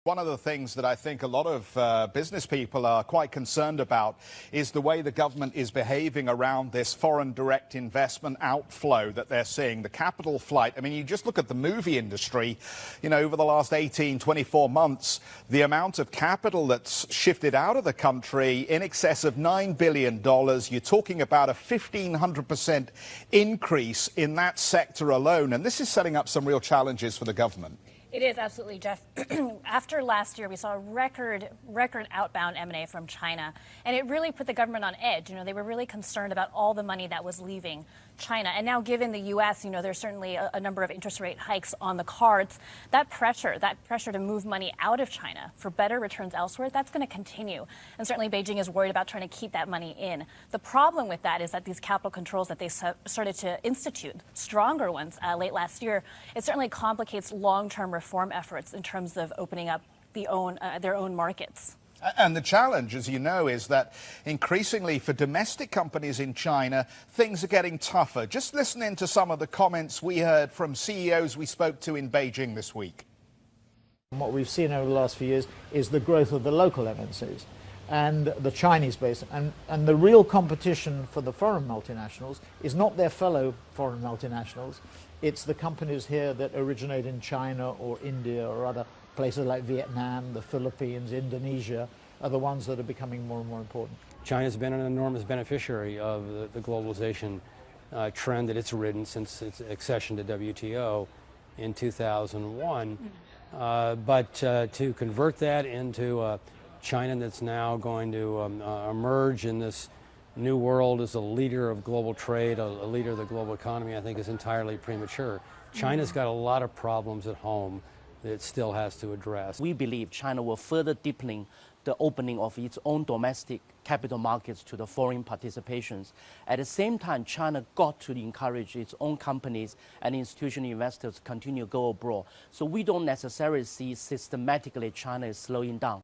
One of the things that I think a lot of business people are quite concerned about is the way the government is behaving around this foreign direct investment outflow that they're seeing, the capital flight. I mean, you just look at the movie industry, over the last 18, 24 months, the amount of capital that's shifted out of the country in excess of $9 billion. You're talking about a 1,500% increase in that sector alone. And this is setting up some real challenges for the government. It is, absolutely, Jeff. After last year, we saw a record outbound M&A from China, and it really put the government on edge. They were really concerned about all the money that was leaving China. And now, given the U.S., there's certainly a number of interest rate hikes on the cards. That pressure to move money out of China for better returns elsewhere, that's going to continue. And certainly, Beijing is worried about trying to keep that money in. The problem with that is that these capital controls that they started to institute, stronger ones late last year, it certainly complicates long-term reform efforts in terms of opening up their own markets. And the challenge, as you know, is that increasingly for domestic companies in China, things are getting tougher. Just listening to some of the comments we heard from CEOs we spoke to in Beijing this week. What we've seen over the last few years is the growth of the local MNCs and the Chinese base. And the real competition for the foreign multinationals is not their fellow foreign multinationals. It's the companies here that originate in China or India or other places like Vietnam, the Philippines, Indonesia are the ones that are becoming more and more important. China's been an enormous beneficiary of the globalization trend that it's ridden since its accession to WTO in 2001. But to convert that into China that's now going to emerge in this new world as a leader of global trade, a leader of the global economy, I think is entirely premature. China's got a lot of problems at home that it still has to address. We believe China will further deepening the opening of its own domestic capital markets to the foreign participations. At the same time, China got to encourage its own companies and institutional investors to continue to go abroad. So we don't necessarily see systematically China is slowing down.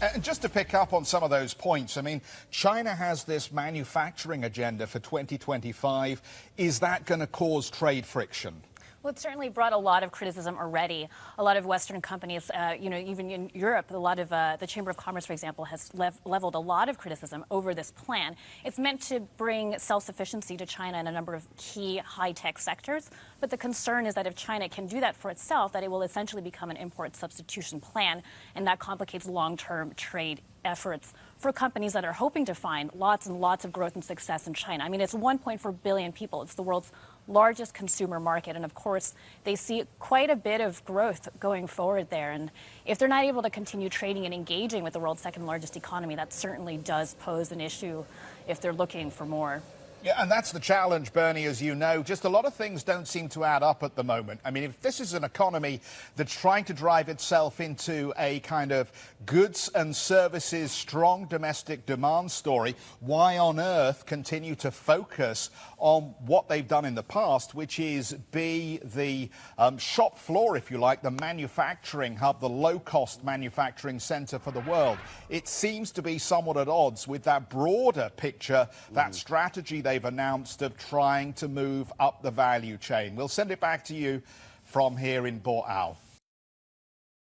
And just to pick up on some of those points, I mean, China has this manufacturing agenda for 2025. Is that going to cause trade friction? Well, it's certainly brought a lot of criticism already. A lot of Western companies, even in Europe, a lot of the Chamber of Commerce, for example, has leveled a lot of criticism over this plan. It's meant to bring self-sufficiency to China in a number of key high-tech sectors. But the concern is that if China can do that for itself, that it will essentially become an import substitution plan, and that complicates long-term trade efforts for companies that are hoping to find lots and lots of growth and success in China. I mean, it's 1.4 billion people. It's the world's largest consumer market. And of course, they see quite a bit of growth going forward there. And if they're not able to continue trading and engaging with the world's second largest economy, that certainly does pose an issue if they're looking for more. Yeah, and that's the challenge, Bernie, as you know. Just a lot of things don't seem to add up at the moment. I mean, if this is an economy that's trying to drive itself into a kind of goods and services strong domestic demand story, why on earth continue to focus on what they've done in the past, which is be the shop floor, if you like, the manufacturing hub, the low-cost manufacturing center for the world? It seems to be somewhat at odds with that broader picture, that strategy they've announced of trying to move up the value chain. We'll send it back to you from here in Borao.